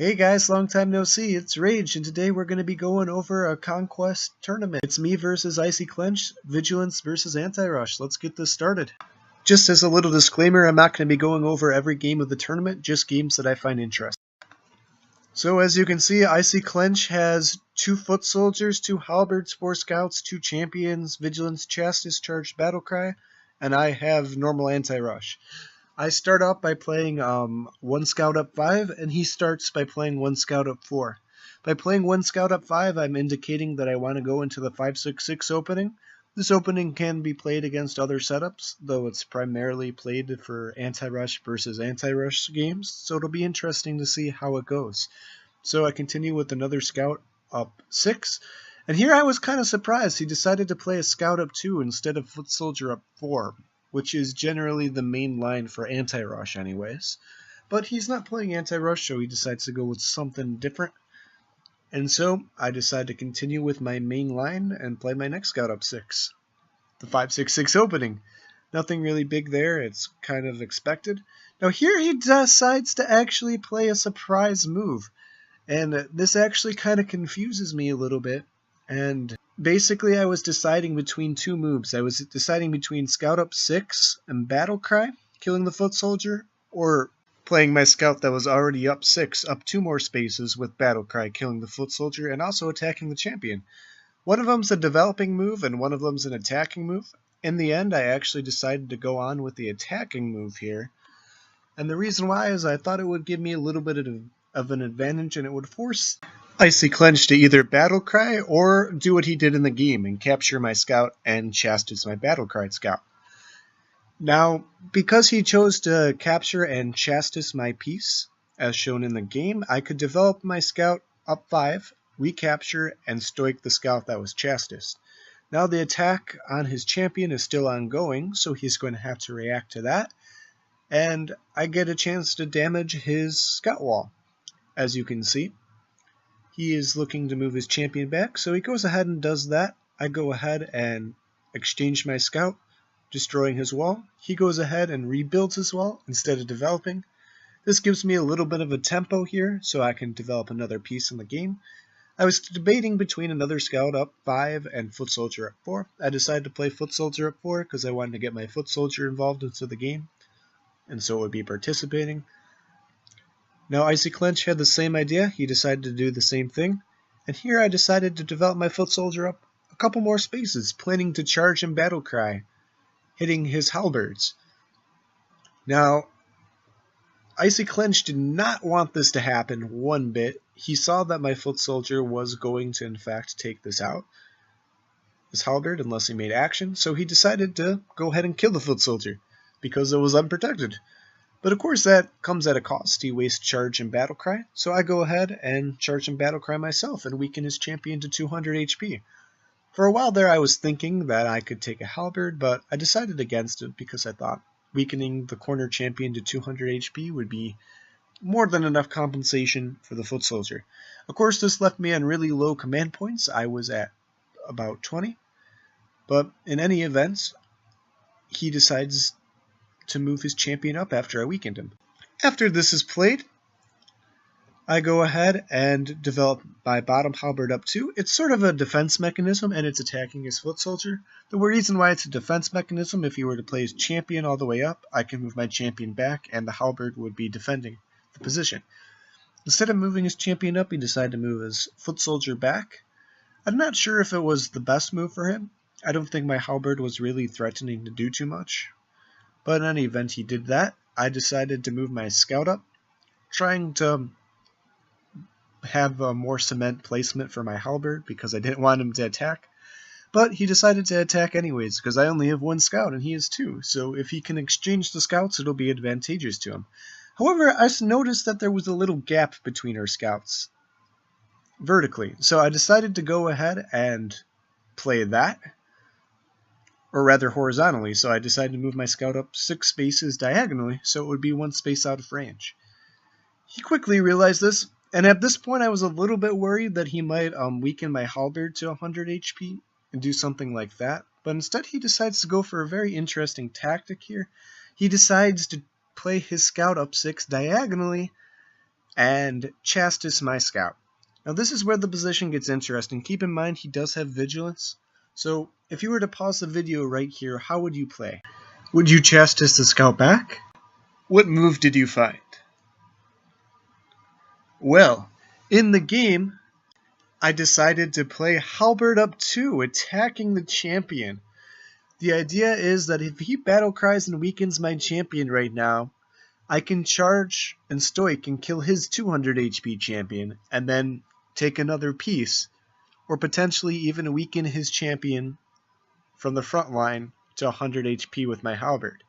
Hey guys, long time no see, it's Rage, and today we're going to be going over a Conquest tournament. It's me versus Icy Clench, Vigilance versus Antirush. Let's get this started. Just as a little disclaimer, I'm not going to be going over every game of the tournament, just games that I find interesting. So as you can see, Icy Clench has 2 foot soldiers, 2 halberds, 4 scouts, 2 champions, Vigilance, Chastise, Charged Battlecry, and I have normal Antirush. I start off by playing 1 scout up 5, and he starts by playing 1 scout up 4. By playing 1 scout up 5, I'm indicating that I want to go into the 5-6-6 opening. This opening can be played against other setups, though it's primarily played for Antirush versus Antirush games, so it'll be interesting to see how it goes. So I continue with another scout up 6, and here I was kind of surprised. He decided to play a scout up 2 instead of foot soldier up 4. Which is generally the main line for Antirush anyways. But he's not playing Antirush, so he decides to go with something different. And so I decide to continue with my main line and play my next scout up 6. The 5-6-6 opening. Nothing really big there, it's kind of expected. Now here he decides to actually play a surprise move. And this actually kind of confuses me a little bit. And basically, I was deciding between 2 moves. I was deciding between Scout up 6 and Battle Cry, killing the foot soldier, or playing my scout that was already up 6, up 2 more spaces with Battle Cry, killing the foot soldier, and also attacking the champion. One of them's a developing move, and one of them's an attacking move. In the end, I actually decided to go on with the attacking move here. And the reason why is I thought it would give me a little bit of an advantage, and it would force Icy Clench to either Battle Cry or do what he did in the game and capture my scout and Chastise my Battle Cry scout. Now, because he chose to capture and Chastise my piece, as shown in the game, I could develop my scout up 5, recapture, and stoic the scout that was Chastised. Now the attack on his champion is still ongoing, so he's going to have to react to that, and I get a chance to damage his scout wall, as you can see. He is looking to move his champion back, so he goes ahead and does that. I go ahead and exchange my scout, destroying his wall. He goes ahead and rebuilds his wall instead of developing. This gives me a little bit of a tempo here, so I can develop another piece in the game. I was debating between another scout up 5 and foot soldier up 4. I decided to play foot soldier up 4 because I wanted to get my foot soldier involved into the game, and so it would be participating. Now Icy Clench had the same idea, he decided to do the same thing, and here I decided to develop my foot soldier up a couple more spaces, planning to charge and Battle Cry, hitting his halberds. Now, Icy Clench did not want this to happen one bit. He saw that my foot soldier was going to in fact take this out, his halberd, unless he made action, so he decided to go ahead and kill the foot soldier, because it was unprotected. But of course that comes at a cost. He wastes charge and battle cry, so I go ahead and charge and battle cry myself and weaken his champion to 200 HP. For a while there I was thinking that I could take a halberd, but I decided against it because I thought weakening the corner champion to 200 HP would be more than enough compensation for the foot soldier. Of course this left me on really low command points. I was at about 20, but in any event, he decides to move his champion up after I weakened him. After this is played, I go ahead and develop my bottom halberd up 2. It's sort of a defense mechanism, and it's attacking his foot soldier. The reason why it's a defense mechanism, if he were to play his champion all the way up, I can move my champion back, and the halberd would be defending the position. Instead of moving his champion up, he decided to move his foot soldier back. I'm not sure if it was the best move for him. I don't think my halberd was really threatening to do too much. But in any event, he did that. I decided to move my scout up, trying to have a more cement placement for my halberd because I didn't want him to attack. But he decided to attack anyways because I only have 1 scout and he has 2. So if he can exchange the scouts, it'll be advantageous to him. However, I noticed that there was a little gap between our scouts vertically. So I decided to go ahead and play that. Or rather horizontally, so I decided to move my scout up 6 spaces diagonally, so it would be 1 space out of range. He quickly realized this, and at this point I was a little bit worried that he might weaken my halberd to 100 HP and do something like that, but instead he decides to go for a very interesting tactic here. He decides to play his scout up 6 diagonally and Chastis my scout. Now this is where the position gets interesting. Keep in mind he does have Vigilance. So if you were to pause the video right here, how would you play? Would you Chastis the scout back? What move did you find? Well, in the game, I decided to play Halberd up 2, attacking the champion. The idea is that if he battle cries and weakens my champion right now, I can charge and stoic and kill his 200 HP champion, and then take another piece, or potentially even weaken his champion from the front line to 100 HP with my halberd.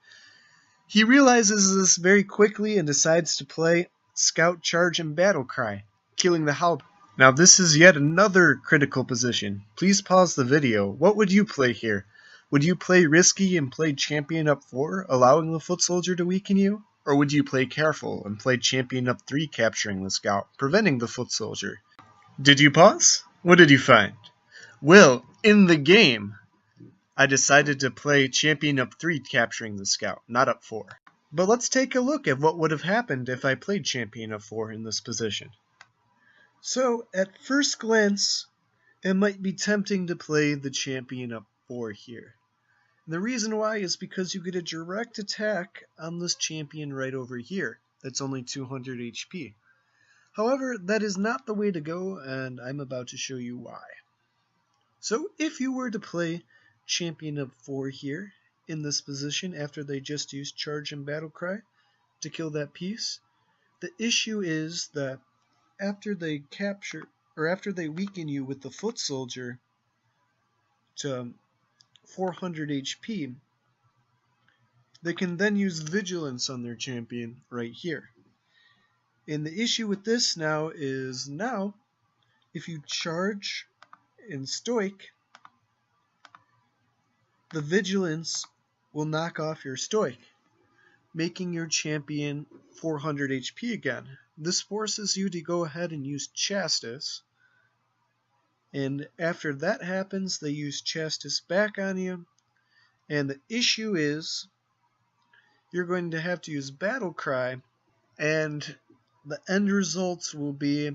He realizes this very quickly and decides to play Scout, Charge, and Battle Cry, killing the halberd. Now this is yet another critical position. Please pause the video. What would you play here? Would you play risky and play champion up 4, allowing the foot soldier to weaken you? Or would you play careful and play champion up 3, capturing the scout, preventing the foot soldier? Did you pause? What did you find? Well, in the game, I decided to play champion up 3, capturing the scout, not up 4. But let's take a look at what would have happened if I played champion up 4 in this position. So, at first glance, it might be tempting to play the champion up 4 here. And the reason why is because you get a direct attack on this champion right over here. That's only 200 HP. However, that is not the way to go, and I'm about to show you why. So, if you were to play champion up 4 here, in this position, after they just used Charge and Battle Cry to kill that piece, the issue is that after they capture, or after they weaken you with the foot soldier to 400 HP, they can then use Vigilance on their champion right here. And the issue with this now is if you charge and stoic, the Vigilance will knock off your stoic, making your champion 400 HP again. This forces you to go ahead and use Chastis, and after that happens, they use Chastis back on you, and the issue is you're going to have to use Battle Cry, and the end results will be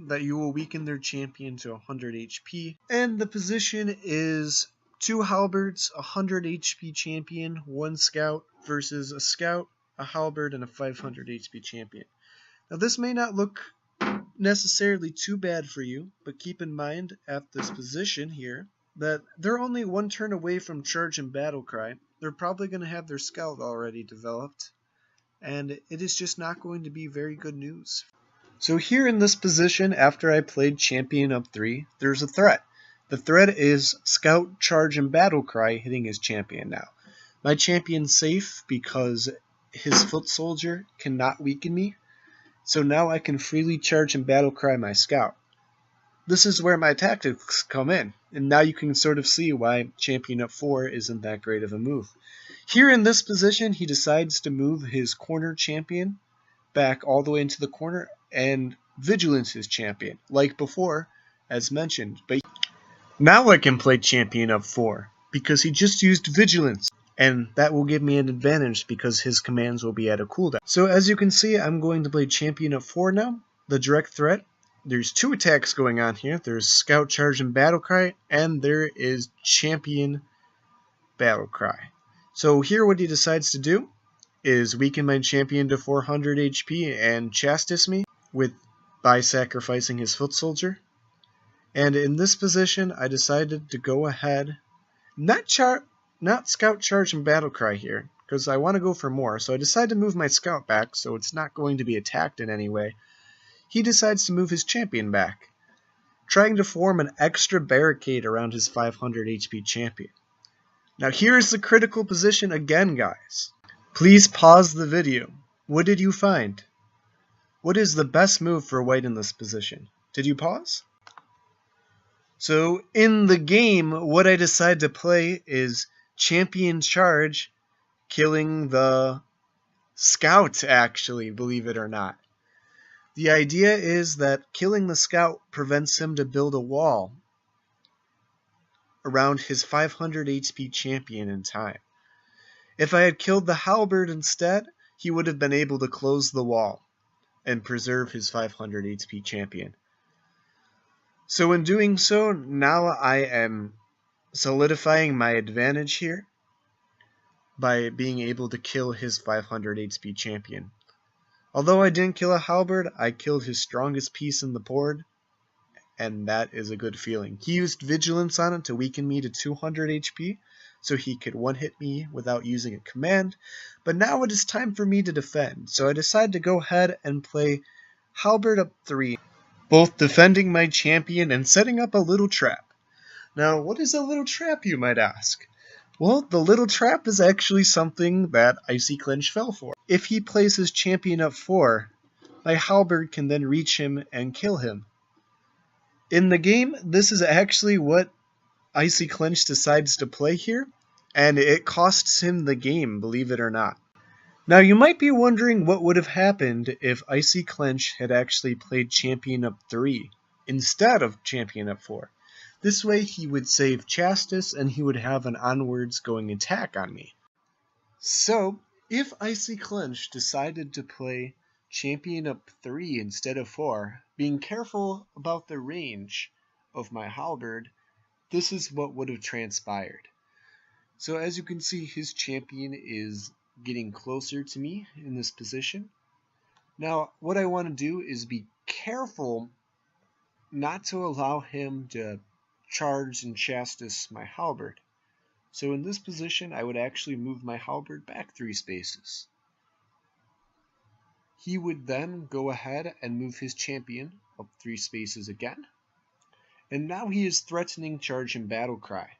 that you will weaken their champion to 100 HP, and the position is 2 halberds, 100 HP champion, 1 scout versus a scout, a halberd, and a 500 HP champion. Now this may not look necessarily too bad for you, but keep in mind at this position here that they're only 1 turn away from Charge and Battle Cry. They're probably going to have their scout already developed, and it is just not going to be very good news. So here in this position, after I played champion up 3, there's a threat. The threat is Scout, Charge, and Battle Cry hitting his champion now. My champion's safe because his foot soldier cannot weaken me, so now I can freely charge and Battle Cry my scout. This is where my tactics come in, and now you can sort of see why champion up 4 isn't that great of a move. Here in this position, he decides to move his corner champion back all the way into the corner and Vigilance his champion, like before, as mentioned. But now I can play champion up 4, because he just used Vigilance, and that will give me an advantage because his commands will be at a cooldown. So as you can see, I'm going to play champion up 4 now. The direct threat, there's 2 attacks going on here. There's Scout, Charge, and Battle Cry, and there is champion Battle Cry. So here what he decides to do is weaken my champion to 400 HP and Chastis me by sacrificing his foot soldier. And in this position, I decided to go ahead, not Scout, Charge, and Battle Cry here, because I want to go for more. So I decide to move my scout back, so it's not going to be attacked in any way. He decides to move his champion back, trying to form an extra barricade around his 500 HP champion. Now here's the critical position again, guys. Please pause the video. What did you find? What is the best move for white in this position? Did you pause? So in the game, what I decide to play is champion charge, killing the scout, actually, believe it or not. The idea is that killing the scout prevents him to build a wall around his 500 HP champion in time. If I had killed the halberd instead, he would have been able to close the wall. and preserve his 500 HP champion. So in doing so, now I am solidifying my advantage here by being able to kill his 500 HP champion. Although I didn't kill a halberd, I killed his strongest piece in the board, and that is a good feeling. He used Vigilance on it to weaken me to 200 HP, so he could one-hit me without using a command, but now it is time for me to defend, so I decided to go ahead and play halberd up 3, both defending my champion and setting up a little trap. Now, what is a little trap, you might ask? Well, the little trap is actually something that Icy Clench fell for. If he plays his champion up 4, my halberd can then reach him and kill him. In the game, this is actually what Icy Clench decides to play here, and it costs him the game, believe it or not. Now, you might be wondering what would have happened if Icy Clench had actually played champion up 3 instead of champion up 4. This way he would save Chastis and he would have an onwards going attack on me. So, if Icy Clench decided to play champion up 3 instead of 4, being careful about the range of my halberd, this is what would have transpired. So as you can see, his champion is getting closer to me in this position. Now, what I want to do is be careful not to allow him to charge and chastise my halberd. So in this position, I would actually move my halberd back 3 spaces. He would then go ahead and move his champion up 3 spaces again. And now he is threatening charge and battle cry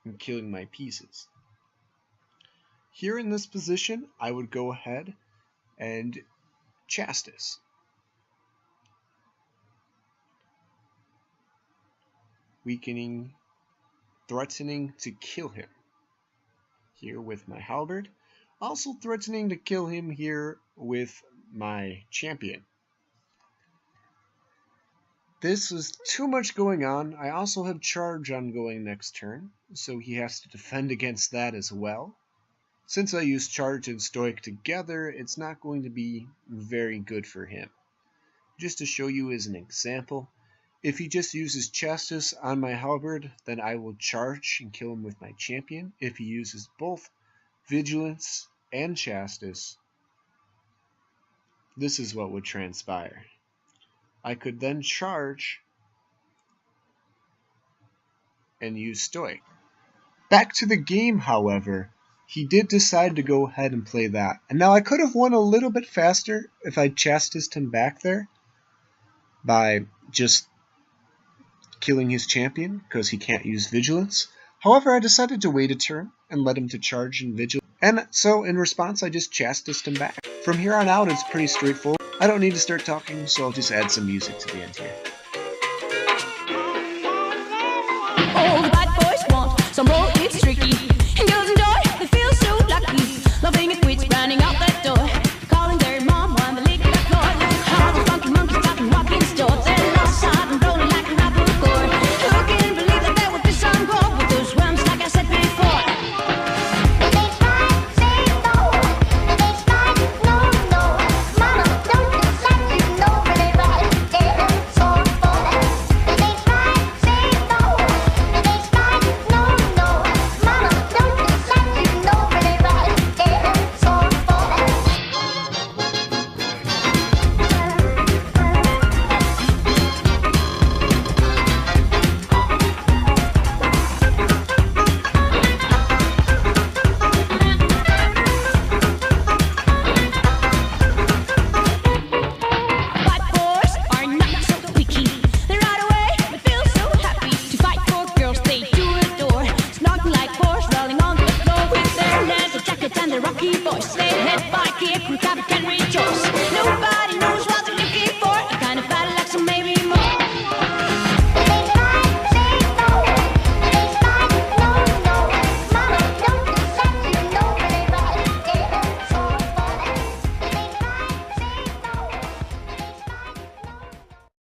and killing my pieces. Here in this position, I would go ahead and chastise. Weakening, threatening to kill him here with my halberd, also threatening to kill him here with my champion. This is too much going on. I also have charge ongoing next turn, so he has to defend against that as well. Since I use charge and stoic together, it's not going to be very good for him. Just to show you as an example, if he just uses Chastis on my halberd, then I will charge and kill him with my champion. If he uses both Vigilance and Chastis, this is what would transpire. I could then charge and use Stoic. Back to the game, however, he did decide to go ahead and play that. And now I could have won a little bit faster if I chastised him back there by just killing his champion because he can't use Vigilance. However, I decided to wait a turn and let him to charge and Vigilance. And so in response, I just chastised him back. From here on out, it's pretty straightforward. I don't need to start talking, so I'll just add some music to the end here. All the bad boys want some more.